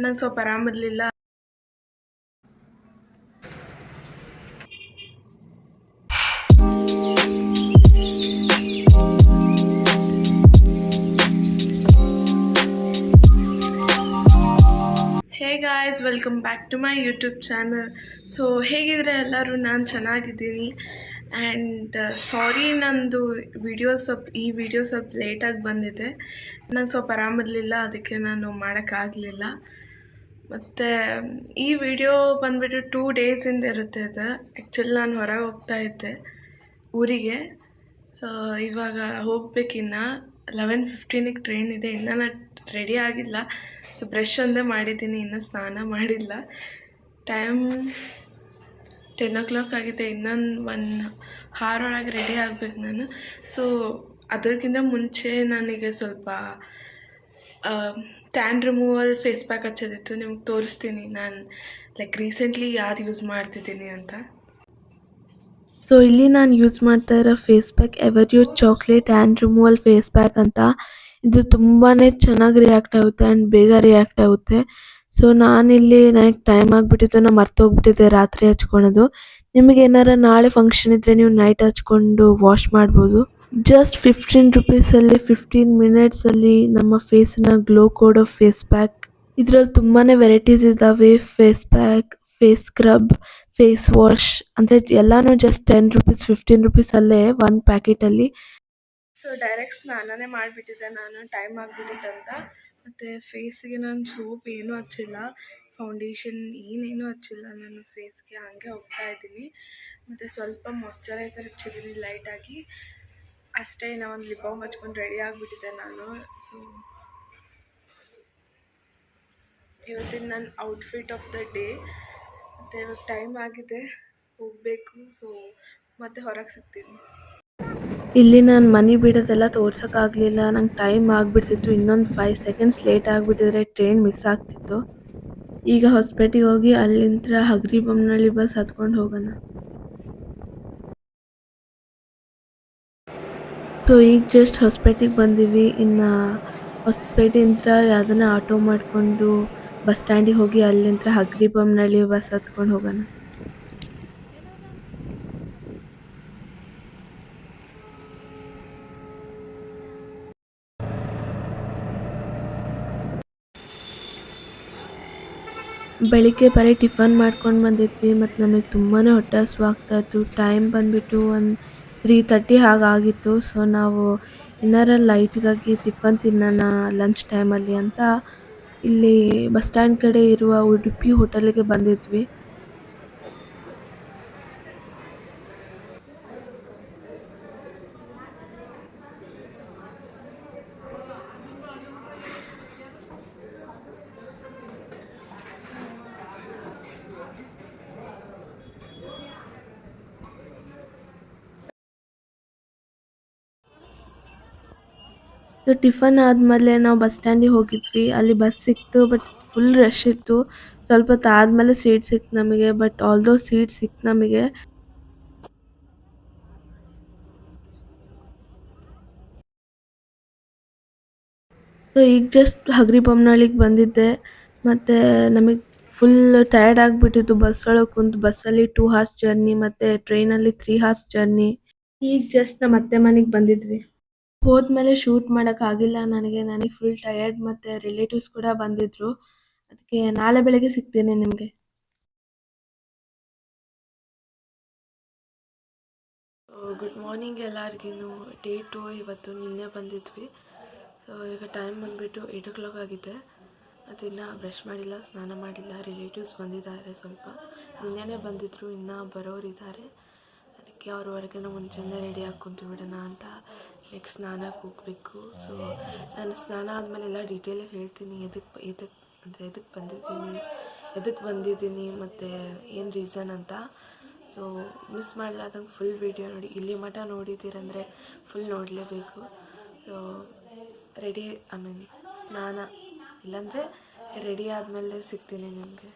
ನಂಗೆ ಸ್ವಲ್ಪ ಆರಾಮಿರಲಿಲ್ಲ. Hey guys, welcome back to my YouTube channel. So ಹೇಗಿದ್ರೆ ಎಲ್ಲರೂ? ನಾನು ಚೆನ್ನಾಗಿದ್ದೀನಿ. ಆ್ಯಂಡ್ ಸಾರಿ, ನಂದು ಈ ವಿಡಿಯೋ ಸ್ವಲ್ಪ ಲೇಟಾಗಿ ಬಂದಿದೆ. ನಂಗೆ ಸ್ವಲ್ಪ ಆರಾಮಿರಲಿಲ್ಲ, ಅದಕ್ಕೆ ನಾನು ಮಾಡೋಕ್ಕಾಗಲಿಲ್ಲ. ಮತ್ತು ಈ ವಿಡಿಯೋ ಬಂದುಬಿಟ್ಟು 2 ಡೇಸಿಂದ ಇರುತ್ತೆ. ಅದು ಆ್ಯಕ್ಚುಲಿ ನಾನು ಹೊರಗೆ ಹೋಗ್ತಾ ಇದ್ದೆ ಊರಿಗೆ. ಇವಾಗ ಹೋಗ್ಬೇಕಿನ್ನ 11:15ಗೆ ಟ್ರೈನ್ ಇದೆ. ಇನ್ನೂ ನಾನು ರೆಡಿ ಆಗಿಲ್ಲ. ಸೊ ಬ್ರಷ್ ಒಂದೇ ಮಾಡಿದ್ದೀನಿ, ಇನ್ನೂ ಸ್ನಾನ ಮಾಡಿಲ್ಲ. ಟೈಮ್ 10 o'clock ಆಗಿದೆ. ಇನ್ನೊಂದು 1 hour ಒಳಗೆ ರೆಡಿ ಆಗಬೇಕು ನಾನು. ಸೊ ಅದಕ್ಕಿಂತ ಮುಂಚೆ ನನಗೆ ಸ್ವಲ್ಪ ಟ್ಯಾನ್ ರಿಮೂವಲ್ ಫೇಸ್ ಪ್ಯಾಕ್ ಹಚ್ಚೋದಿತ್ತು. ನಿಮ್ಗೆ ತೋರಿಸ್ತೀನಿ ನಾನು ರೀಸೆಂಟ್ಲಿ ಯಾವ್ದು ಯೂಸ್ ಮಾಡ್ತಿದ್ದೀನಿ ಅಂತ. ಸೊ ಇಲ್ಲಿ ನಾನು ಯೂಸ್ ಮಾಡ್ತಾ ಇರೋ face pack Everyuth chocolate tan removal face pack ಅಂತ. ಇದು ತುಂಬಾ ಚೆನ್ನಾಗಿ ರಿಯಾಕ್ಟ್ ಆಗುತ್ತೆ ಆ್ಯಂಡ್ ಬೇಗ ರಿಯಾಕ್ಟ್ ಆಗುತ್ತೆ. ಸೊ ನಾನಿಲ್ಲಿ ನನಗೆ ಟೈಮ್ ಆಗಿಬಿಟ್ಟಿತ್ತು, ನಾನು ಮರ್ತೋಗ್ಬಿಟ್ಟಿದ್ದೆ ರಾತ್ರಿ ಹಚ್ಕೊಳೋದು. ನಿಮಗೆ ಏನಾರ ನಾಳೆ ಫಂಕ್ಷನ್ ಇದ್ದರೆ ನೀವು ನೈಟ್ ಹಚ್ಕೊಂಡು ವಾಶ್ ಮಾಡ್ಬೋದು. ಜಸ್ಟ್ 15 rupeesಲ್ಲಿ 15 minutesಲ್ಲಿ ನಮ್ಮ ಫೇಸನ್ನ ಗ್ಲೋ ಕೊಡೋ ಫೇಸ್ ಪ್ಯಾಕ್. ಇದರಲ್ಲಿ ತುಂಬಾ ವೆರೈಟೀಸ್ ಇದ್ದಾವೆ. Face pack, face scrub, face wash ಅಂದರೆ ಎಲ್ಲನೂ ಜಸ್ಟ್ 10 rupees 15 rupeesಲ್ಲೇ ಒಂದು ಪ್ಯಾಕೆಟಲ್ಲಿ. ಸೊ ಡೈರೆಕ್ಟ್ ಸ್ನಾನನೇ ಮಾಡಿಬಿಟ್ಟಿದ್ದೆ ನಾನು, ಟೈಮ್ ಆಗಿಬಿಟ್ಟಿತ್ತಂತ. ಮತ್ತು ಫೇಸ್ಗೆ ನಾನು ಸೋಪ್ ಏನೂ ಹಚ್ಚಿಲ್ಲ, ಫೌಂಡೇಶನ್ ಏನೇನೂ ಹಚ್ಚಿಲ್ಲ. ನಾನು ಫೇಸ್ಗೆ ಹಾಗೆ ಹೋಗ್ತಾ ಇದ್ದೀನಿ. ಮತ್ತು ಸ್ವಲ್ಪ ಮಾಯ್ಶ್ಚರೈಸರ್ ಹಚ್ಚಿದ್ದೀನಿ ಲೈಟಾಗಿ ಅಷ್ಟೇ. ನಾನು ಒಂದು ಲಿಪ್ ಬಾಮ್ ಹಚ್ಕೊಂಡು ರೆಡಿ ಆಗಿಬಿಟ್ಟಿದ್ದೆ ನಾನು. ಸೊ ಇವತ್ತಿನ ನನ್ನ ಔಟ್ಫಿಟ್ ಆಫ್ ದ ಡೇ. ಮತ್ತು ಇವಾಗ ಟೈಮ್ ಆಗಿದೆ, ಹೋಗಬೇಕು. ಸೊ ಮತ್ತೆ ಹೊರಗೆ ಸಿಗ್ತೀನಿ. ಇಲ್ಲಿ ನಾನು ಮನೆ ಬಿಡೋದೆಲ್ಲ ತೋರ್ಸೋಕ್ಕಾಗಲಿಲ್ಲ, ನಂಗೆ ಟೈಮ್ ಆಗಿಬಿಡ್ತಿತ್ತು. ಇನ್ನೊಂದು 5 seconds ಲೇಟ್ ಆಗಿಬಿಟ್ಟಿದ್ರೆ ಟ್ರೈನ್ ಮಿಸ್ ಆಗ್ತಿತ್ತು. ಈಗ ಹೊಸಪೇಟೆಗೆ ಹೋಗಿ ಅಲ್ಲಿಂದ ಹಗರಿಬೊಮ್ಮನಹಳ್ಳಿ ಬಸ್ ಹತ್ಕೊಂಡು ಹೋಗೋಣ. ಸೊ ಈಗ ಜಸ್ಟ್ ಹೊಸಪೇಟೆಗೆ ಬಂದೀವಿ. ಇನ್ನು ಹೊಸಪೇಟೆಯಿಂದ ಯಾವುದನ್ನ ಆಟೋ ಮಾಡಿಕೊಂಡು ಬಸ್ ಸ್ಟ್ಯಾಂಡಿಗೆ ಹೋಗಿ ಅಲ್ಲಿಂದ ಹಗರಿಬೊಮ್ಮನಹಳ್ಳಿ ಬಸ್ ಹತ್ಕೊಂಡು ಹೋಗೋಣ. ಬೆಳಿಗ್ಗೆ ಬರೀ ಟಿಫನ್ ಮಾಡ್ಕೊಂಡು ಬಂದಿದ್ವಿ ಮತ್ತು ನಮಗೆ ತುಂಬಾ ಹೊಟ್ಟೆ ಹಸಿವಾಗ್ತಾಯಿತ್ತು. ಟೈಮ್ ಬಂದುಬಿಟ್ಟು ಒಂದು 3:30 ಹಾಗಾಗಿತ್ತು. ಸೊ ನಾವು ಏನಾರ ಲೈಟ್ಗಾಗಿ ಟಿಫನ್ ತಿನ್ನೋಣ ಲಂಚ್ ಟೈಮಲ್ಲಿ ಅಂತ ಇಲ್ಲಿ ಬಸ್ ಸ್ಟ್ಯಾಂಡ್ ಕಡೆ ಇರುವ ಉಡುಪಿ ಹೋಟೆಲಿಗೆ ಬಂದಿದ್ವಿ. ಸೊ ಟಿಫನ್ ಆದಮೇಲೆ ನಾವು ಬಸ್ ಸ್ಟ್ಯಾಂಡಿಗೆ ಹೋಗಿದ್ವಿ. ಅಲ್ಲಿ ಬಸ್ ಸಿಕ್ತು, ಬಟ್ ಫುಲ್ ರಶ್ ಇತ್ತು. ಸ್ವಲ್ಪ ಹೊತ್ತು ಆದಮೇಲೆ ಸೀಟ್ ಸಿಕ್ತು ನಮಗೆ. ಬಟ್ ಆಲ್ದೋ ಸೀಟ್ ಸಿಕ್ತು ನಮಗೆ. ಸೊ ಈಗ ಜಸ್ಟ್ ಹಗರಿಬೊಮ್ಮನಹಳ್ಳಿಗೆ ಬಂದಿದ್ದೆ. ಮತ್ತು ನಮಗೆ ಫುಲ್ ಟಯರ್ಡ್ ಆಗಿಬಿಟ್ಟಿತ್ತು ಬಸ್ ಒಳಗೆ ಕುಂತು. ಬಸ್ಸಲ್ಲಿ 2 hours ಜರ್ನಿ ಮತ್ತು ಟ್ರೈನಲ್ಲಿ 3 hours ಜರ್ನಿ. ಈಗ ಜಸ್ಟ್ ನಮ್ಮ ಅತ್ತೆ ಮನೆಗೆ ಬಂದಿದ್ವಿ. ಹೋದ್ಮೇಲೆ ಶೂಟ್ ಮಾಡೋಕ್ಕಾಗಿಲ್ಲ ನನಗೆ ಫುಲ್ ಟಯರ್ಡ್. ಮತ್ತು ರಿಲೇಟಿವ್ಸ್ ಕೂಡ ಬಂದಿದ್ದರು. ಅದಕ್ಕೆ ನಾಳೆ ಬೆಳಗ್ಗೆ ಸಿಗ್ತೀನಿ ನಿಮಗೆ. ಗುಡ್ ಮಾರ್ನಿಂಗ್ ಎಲ್ಲರಿಗೂ. ಡೇ 2 ಇವತ್ತು. ನಿನ್ನೆ ಬಂದಿದ್ವಿ. ಸೊ ಈಗ ಟೈಮ್ ಬಂದುಬಿಟ್ಟು 8 o'clock ಆಗಿದೆ. ಮತ್ತು ಇನ್ನೂ ಬ್ರಷ್ ಮಾಡಿಲ್ಲ, ಸ್ನಾನ ಮಾಡಿಲ್ಲ. ರಿಲೇಟಿವ್ಸ್ ಬಂದಿದ್ದಾರೆ, ಸ್ವಲ್ಪ ನಿನ್ನೆನೇ ಬಂದಿದ್ದರು, ಇನ್ನೂ ಬರೋರಿದ್ದಾರೆ. ಅದಕ್ಕೆ ಅವ್ರವರೆಗೆ ಮುಂಚೆನೇ ರೆಡಿ ಆಗಿ ಕುಂತು ಬಿಡೋಣ ಅಂತ ನೆಕ್ಸ್ಟ್ ಸ್ನಾನಕ್ಕೆ ಹೋಗಬೇಕು. ಸೊ ನಾನು ಸ್ನಾನ ಆದಮೇಲೆ ಎಲ್ಲ ಡೀಟೇಲಾಗಿ ಹೇಳ್ತೀನಿ, ಎದಕ್ಕೆ ಬಂದಿದ್ದೀನಿ ಮತ್ತು ಏನು ರೀಸನ್ ಅಂತ. ಸೊ ಮಿಸ್ ಮಾಡಲಾರ್ದಂಗೆ ಫುಲ್ ವಿಡಿಯೋ ನೋಡಿ. ಇಲ್ಲಿ ಮಠ ನೋಡಿದ್ದೀರಂದರೆ ಫುಲ್ ನೋಡಲೇಬೇಕು. ಸೊ ಸ್ನಾನ ಇಲ್ಲಾಂದರೆ ರೆಡಿ ಆದಮೇಲೆ ಸಿಗ್ತೀನಿ ನಿಮಗೆ.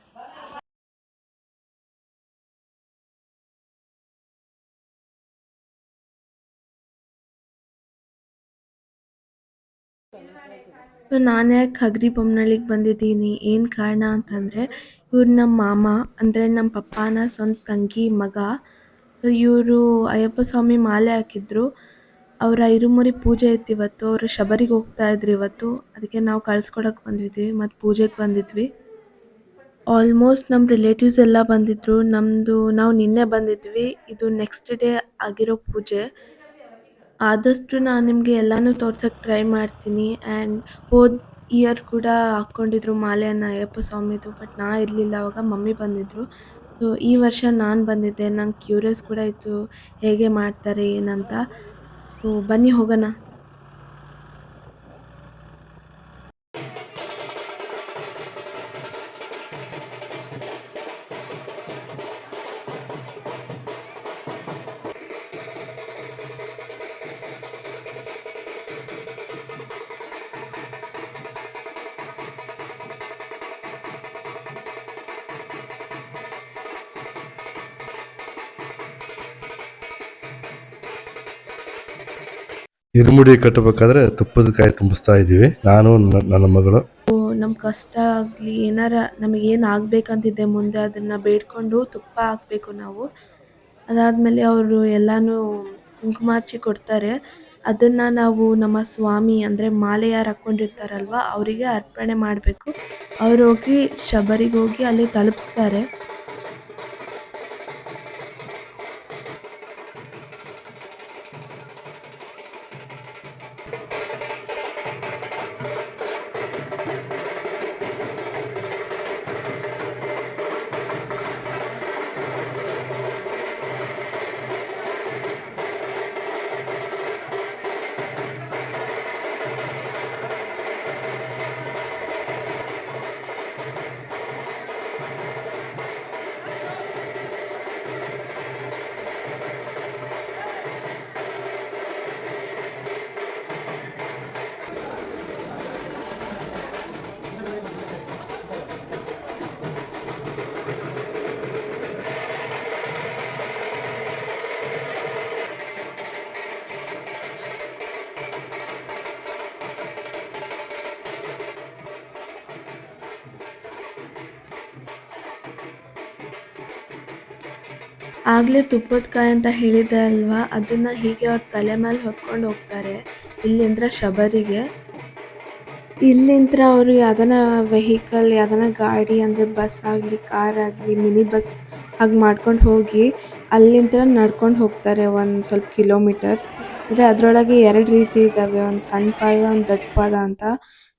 ಸೊ ನಾನು ಯಾಕೆ ಹಗರಿಬೊಮ್ಮನಳ್ಳಿಗೆ ಬಂದಿದ್ದೀನಿ ಏನು ಕಾರಣ ಅಂತಂದರೆ ಇವ್ರು ನಮ್ಮ ಮಾಮ ಅಂದರೆ ನಮ್ಮ ಪಪ್ಪನ ಸ್ವಂತ ತಂಗಿ ಮಗ. ಸೊ ಇವರು ಅಯ್ಯಪ್ಪ ಸ್ವಾಮಿ ಮಾಲೆ ಹಾಕಿದ್ರು. ಅವರ ಇರುಮುರಿ ಪೂಜೆ ಇತ್ತು ಇವತ್ತು. ಅವರು ಶಬರಿಗೆ ಹೋಗ್ತಾ ಇದ್ರು ಇವತ್ತು. ಅದಕ್ಕೆ ನಾವು ಕಳ್ಸ್ಕೊಡಕ್ಕೆ ಬಂದಿದ್ವಿ ಮತ್ತು ಪೂಜೆಗೆ ಬಂದಿದ್ವಿ. ಆಲ್ಮೋಸ್ಟ್ ನಮ್ಮ ರಿಲೇಟಿವ್ಸ್ ಎಲ್ಲ ಬಂದಿದ್ರು. ನಾವು ನಿನ್ನೆ ಬಂದಿದ್ವಿ. ಇದು ನೆಕ್ಸ್ಟ್ ಡೇ ಆಗಿರೋ ಪೂಜೆ. ಆದಷ್ಟು ನಾನು ನಿಮಗೆ ಎಲ್ಲಾನು ತೋರ್ಸಕ್ಕೆ ಟ್ರೈ ಮಾಡ್ತೀನಿ. ಆ್ಯಂಡ್ ಹೋದ ಇಯರ್ ಕೂಡ ಹಾಕ್ಕೊಂಡಿದ್ರು ಮಾಲೆಯನ್ನು ಅಯ್ಯಪ್ಪ ಸ್ವಾಮಿದು. ಬಟ್ ನಾ ಇರಲಿಲ್ಲ ಅವಾಗ, ಮಮ್ಮಿ ಬಂದಿದ್ದರು. ಸೊ ಈ ವರ್ಷ ನಾನು ಬಂದಿದ್ದೆ. ನಂಗೆ ಕ್ಯೂರಿಯಸ್ ಕೂಡ ಇತ್ತು ಹೇಗೆ ಮಾಡ್ತಾರೆ ಏನಂತ. ಸೊ ಬನ್ನಿ ಹೋಗೋಣ. ಇರುಮುಡಿ ಕಟ್ಟಬೇಕಾದ್ರೆ ತುಪ್ಪದ ಕಾಯಿ ತುಂಬಿಸ್ತಾ ಇದ್ದೀವಿ, ನಾನು ನನ್ನ ಮಗಳು. ನಮ್ಮ ಕಷ್ಟ ಆಗಲಿ ಏನಾರ ನಮಗೇನು ಆಗಬೇಕಂತಿದ್ದೆ ಮುಂದೆ ಅದನ್ನು ಬೇಡ್ಕೊಂಡು ತುಪ್ಪ ಹಾಕಬೇಕು ನಾವು. ಅದಾದಮೇಲೆ ಅವರು ಎಲ್ಲನೂ ಕುಂಕುಮ ಹಚ್ಚಿ ಕೊಡ್ತಾರೆ. ಅದನ್ನು ನಾವು ನಮ್ಮ ಸ್ವಾಮಿ ಅಂದರೆ ಮಾಲೆ ಯಾರು ಹಾಕ್ಕೊಂಡಿರ್ತಾರಲ್ವ ಅವರಿಗೆ ಅರ್ಪಣೆ ಮಾಡಬೇಕು. ಅವ್ರು ಹೋಗಿ ಶಬರಿಗೆ ಹೋಗಿ ಅಲ್ಲಿ ತಲುಪಿಸ್ತಾರೆ. ಆಗಲೇ ತುಪ್ಪದ ಕಾಯಿ ಅಂತ ಹೇಳಿದೆ ಅಲ್ವಾ, ಅದನ್ನು ಹೀಗೆ ಅವ್ರ ತಲೆ ಮೇಲೆ ಹೊತ್ಕೊಂಡು ಹೋಗ್ತಾರೆ ಇಲ್ಲಿಂದ ಶಬರಿಗೆ. ಇಲ್ಲಿಂದ ಅವರು ಯಾವ್ದಾನ ವೆಹಿಕಲ್, ಯಾವ್ದಾನ ಗಾಡಿ ಅಂದರೆ ಬಸ್ ಆಗಲಿ, ಕಾರ್ ಆಗಲಿ, ಮಿನಿ ಬಸ್ ಹಾಗೆ ಮಾಡ್ಕೊಂಡು ಹೋಗಿ ಅಲ್ಲಿಂದ ನಡ್ಕೊಂಡು ಹೋಗ್ತಾರೆ ಒಂದು ಸ್ವಲ್ಪ ಕಿಲೋಮೀಟರ್ಸ್. ಅಂದರೆ ಅದರೊಳಗೆ 2 ರೀತಿ ಇದ್ದಾವೆ, ಒಂದು ಸಣ್ಣ ಪಾದ, ಒಂದು ದೊಡ್ಡ ಪಾದ ಅಂತ.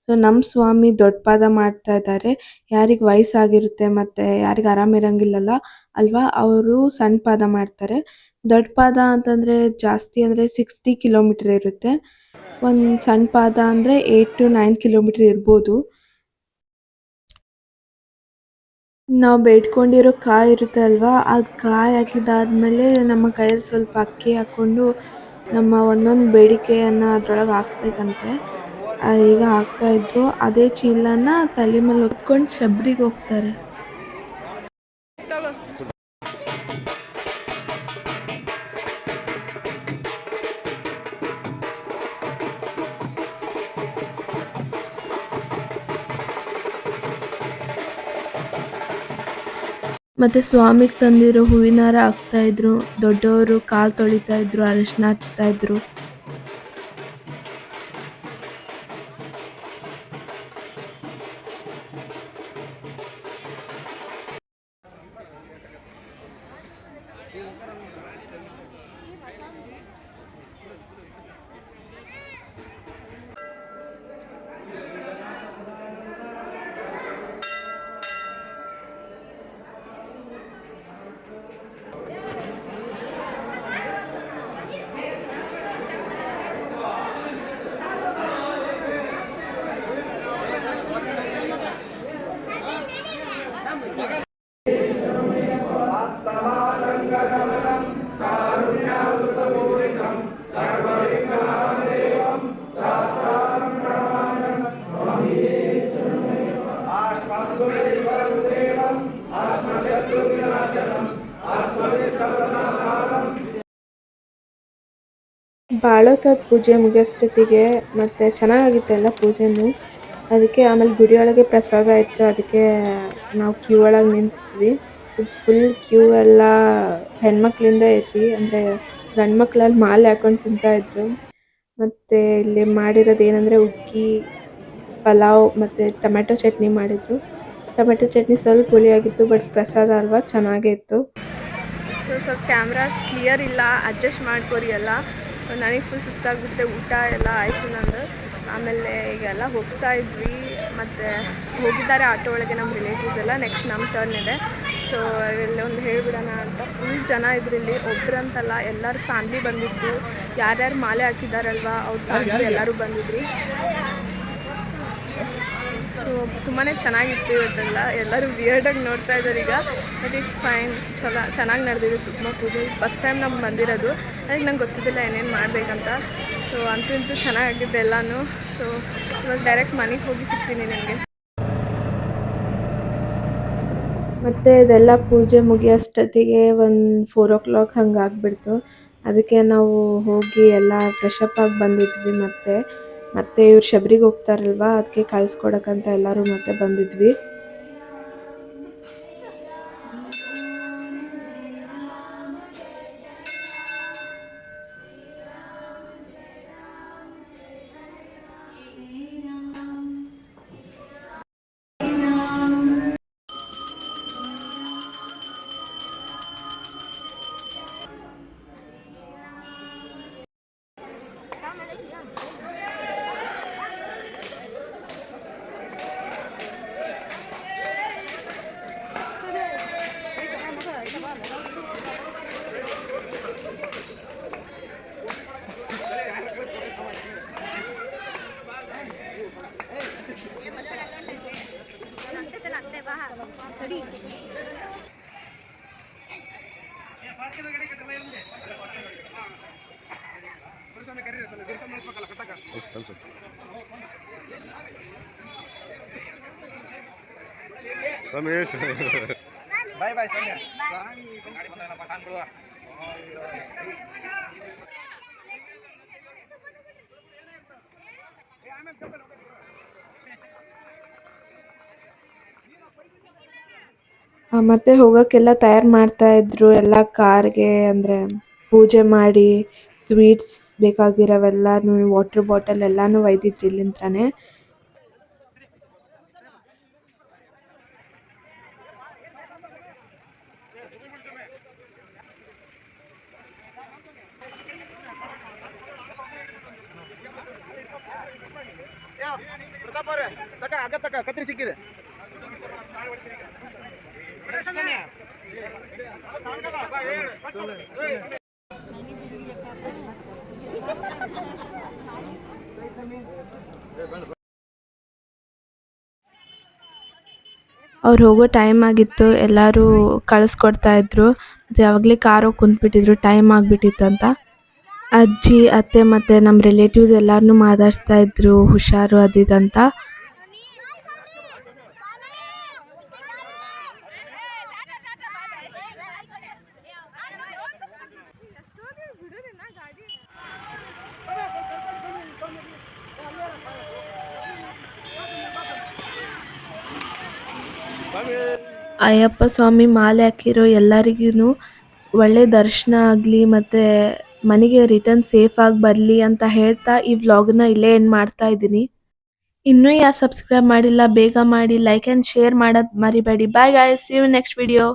ಸೊ ನಮ್ಮ ಸ್ವಾಮಿ ದೊಡ್ಡ ಪಾದ ಮಾಡ್ತಾ ಇದ್ದಾರೆ. ಯಾರಿಗೆ ವಯಸ್ಸಾಗಿರುತ್ತೆ ಮತ್ತು ಯಾರಿಗೆ ಆರಾಮಿರಂಗಿಲ್ಲಲ್ಲ ಅಲ್ವಾ, ಅವರು ಸಣ್ಣ ಪಾದ ಮಾಡ್ತಾರೆ. ದೊಡ್ಡ ಪಾದ ಅಂತಂದರೆ ಜಾಸ್ತಿ ಅಂದರೆ 60 ಕಿಲೋಮೀಟರ್ ಇರುತ್ತೆ. ಒಂದು ಸಣ್ಣ ಪಾದ ಅಂದರೆ 8 to 9 ಕಿಲೋಮೀಟರ್ ಇರ್ಬೋದು. ನಾವು ಬೇಡ್ಕೊಂಡಿರೋ ಕಾಯಿ ಇರುತ್ತೆ ಅಲ್ವಾ, ಅದು ಕಾಯಿ ಹಾಕಿದ್ದಾದ್ಮೇಲೆ ನಮ್ಮ ಕೈಯಲ್ಲಿ ಸ್ವಲ್ಪ ಅಕ್ಕಿ ಹಾಕ್ಕೊಂಡು ನಮ್ಮ ಒಂದೊಂದು ಬೇಡಿಕೆಯನ್ನು ಅದ್ರೊಳಗೆ ಹಾಕ್ಬೇಕಂತೆ. ಈಗ ಹಾಕ್ತಾಯಿದ್ರು. ಅದೇ ಚೀಲನ ತಲೆ ಮೇಲೆ ಹೊತ್ಕೊಂಡು ಶಬರಿಗೆ ಹೋಗ್ತಾರೆ. ಮತ್ತು ಸ್ವಾಮಿಗೆ ತಂದಿರೋ ಹೂವಿನಾರ ಹಾಕ್ತಾಯಿದ್ರು. ದೊಡ್ಡವರು ಕಾಲು ತೊಳಿತಾ ಇದ್ರು, ಅರಿಶಿನ ಹಚ್ತಾ ಇದ್ರು. ಬಾಳೋತದ ಪೂಜೆ ಮುಗಿಯೋಷ್ಟೊತ್ತಿಗೆ ಮತ್ತು ಚೆನ್ನಾಗಾಗಿತ್ತು ಎಲ್ಲ ಪೂಜೆನೂ. ಅದಕ್ಕೆ ಆಮೇಲೆ ಗುಡಿಯೊಳಗೆ ಪ್ರಸಾದ ಇತ್ತು, ಅದಕ್ಕೆ ನಾವು ಕ್ಯೂ ಒಳಗೆ ನಿಂತಿದ್ವಿ. ಫುಲ್ ಕ್ಯೂ ಎಲ್ಲ ಹೆಣ್ಮಕ್ಳಿಂದ ಐತಿ, ಅಂದರೆ ಗಂಡು ಮಕ್ಳಲ್ಲಿ ಮಾಲೆ ಹಾಕೊಂಡು ತಿಂತಾ ಇದ್ರು. ಮತ್ತು ಇಲ್ಲಿ ಮಾಡಿರೋದು ಏನಂದರೆ ಹುಗ್ಗಿ, ಪಲಾವ್ ಮತ್ತು ಟೊಮೆಟೊ ಚಟ್ನಿ ಮಾಡಿದ್ರು. ಟೊಮೆಟೊ ಚಟ್ನಿ ಸ್ವಲ್ಪ ಹುಳಿಯಾಗಿತ್ತು, ಬಟ್ ಪ್ರಸಾದ ಅಲ್ವಾ ಚೆನ್ನಾಗೇ ಇತ್ತು. ಸ್ವಲ್ಪ ಕ್ಯಾಮ್ರಾಸ್ ಕ್ಲಿಯರ್ ಇಲ್ಲ, ಅಡ್ಜಸ್ಟ್ ಮಾಡ್ಕೊರಿ ಎಲ್ಲ. ನನಗೆ ಫುಲ್ ಸುಸ್ತಾಗ್ಬಿಡುತ್ತೆ, ಊಟ ಎಲ್ಲ ಆಯಿತು ನಂದು. ಆಮೇಲೆ ಈಗೆಲ್ಲ ಹೋಗ್ತಾ ಇದ್ವಿ, ಮತ್ತು ಹೋಗಿದ್ದಾರೆ ಆಟೋ ಒಳಗೆ ನಮ್ಮ ರಿಲೇಟಿವ್ಸ್ ಎಲ್ಲ. ನೆಕ್ಸ್ಟ್ ನಮ್ಮ ಟರ್ನ್ ಇದೆ. ಸೊ ಇಲ್ಲೊಂದು ಹೇಳ್ಬಿಡೋಣ ಅಂತ. ಫುಲ್ ಜನ ಇದ್ರು ಇಲ್ಲಿ, ಒಬ್ರಂತಲ್ಲ ಎಲ್ಲರ ಫ್ಯಾಮ್ಲಿ ಬಂದಿತ್ತು. ಯಾರ್ಯಾರು ಮಾಲೆ ಹಾಕಿದಾರಲ್ವ ಅವ್ರ ಫ್ಯಾಮ್ಲಿ ಎಲ್ಲರೂ ಬಂದಿದ್ರು. ಸೊ ತುಂಬಾ ಚೆನ್ನಾಗಿತ್ತು ಇವತ್ತೆಲ್ಲ. ಎಲ್ಲರೂ ವಿಯರ್ಡಾಗಿ ನೋಡ್ತಾ ಇದ್ದಾರೆ ಈಗ, ಬಟ್ ಇಟ್ಸ್ ಫೈನ್. ಚೆನ್ನಾಗಿ ನಡೆದಿದೆ ತುಂಬ ಪೂಜೆ. ಫಸ್ಟ್ ಟೈಮ್ ನಮ್ಗೆ ಬಂದಿರೋದು, ಅದಕ್ಕೆ ನಂಗೆ ಗೊತ್ತಿದ್ದಿಲ್ಲ ಏನೇನು ಮಾಡಬೇಕಂತ. ಸೊ ಅಂತೂ ಚೆನ್ನಾಗಿದ್ದೆ ಎಲ್ಲನೂ. ಸೊ ಇವಾಗ ಡೈರೆಕ್ಟ್ ಮನೆಗೆ ಹೋಗಿ ಸಿಗ್ತೀನಿ ನಿಮಗೆ. ಮತ್ತು ಇದೆಲ್ಲ ಪೂಜೆ ಮುಗಿಯೋಷ್ಟೊತ್ತಿಗೆ ಒಂದು 4 o'clock ಹಂಗೆ ಆಗಿಬಿಡ್ತು. ಅದಕ್ಕೆ ನಾವು ಹೋಗಿ ಎಲ್ಲ ಫ್ರೆಶಪ್ ಆಗಿ ಬಂದಿದ್ವಿ. ಮತ್ತೆ ಇವ್ರು ಶಬರಿಗೆ ಹೋಗ್ತಾರಲ್ವ, ಅದಕ್ಕೆ ಕಳಿಸ್ಕೊಡಕ್ಕಂತ ಎಲ್ಲರೂ ಮತ್ತೆ ಬಂದಿದ್ವಿ. ಮತ್ತೆ ಹೋಗೋಕ್ಕೆಲ್ಲ ತಯಾರು ಮಾಡ್ತಾ ಇದ್ರು ಎಲ್ಲ ಕಾರ್ಗೆ. ಅಂದರೆ ಪೂಜೆ ಮಾಡಿ ಸ್ವೀಟ್ಸ್ ಬೇಕಾಗಿರೋವೆಲ್ಲನೂ, ವಾಟರ್ ಬಾಟಲ್ ಎಲ್ಲನೂ ಒಯ್ದಿದ್ರು ಇಲ್ಲಿಂದನೇ. ಕತ್ರಿ ಸಿಕ್ಕಿದೆ. ಅವ್ರು ಹೋಗೋ ಟೈಮ್ ಆಗಿತ್ತು, ಎಲ್ಲರೂ ಕಳಿಸ್ಕೊಡ್ತಾ ಇದ್ರು. ಮತ್ತು ಯಾವಾಗಲೇ ಕಾರ್ ಹೋಗಿ ಕುಂತ್ಬಿಟ್ಟಿದ್ರು, ಟೈಮ್ ಆಗಿಬಿಟ್ಟಿತ್ತಂತ. ಅಜ್ಜಿ, ಅತ್ತೆ ಮತ್ತು ನಮ್ಮ ರಿಲೇಟಿವ್ಸ್ ಎಲ್ಲರನ್ನೂ ಮಾತಾಡಿಸ್ತಾ ಇದ್ರು, ಹುಷಾರು ಅದು ಇದಂತ. ಅಯ್ಯಪ್ಪ ಸ್ವಾಮಿ ಮಾಲೆ ಹಾಕಿರೋ ಎಲ್ಲರಿಗೂ ಒಳ್ಳೆ ದರ್ಶನ ಆಗಲಿ ಮತ್ತು ಮನೆಗೆ ರಿಟರ್ನ್ ಸೇಫ್ ಆಗಿ ಬರಲಿ ಅಂತ ಹೇಳ್ತಾ ಈ ವ್ಲಾಗ್ನ ಇಲ್ಲೇ ಎಂಡ್ ಮಾಡ್ತಾ ಇದ್ದೀನಿ. ಇನ್ನೂ ಯಾರು ಸಬ್ಸ್ಕ್ರೈಬ್ ಮಾಡಿಲ್ಲ ಬೇಗ ಮಾಡಿ, ಲೈಕ್ ಆ್ಯಂಡ್ ಶೇರ್ ಮಾಡೋದು ಮರಿಬೇಡಿ. Bye guys, see you next video.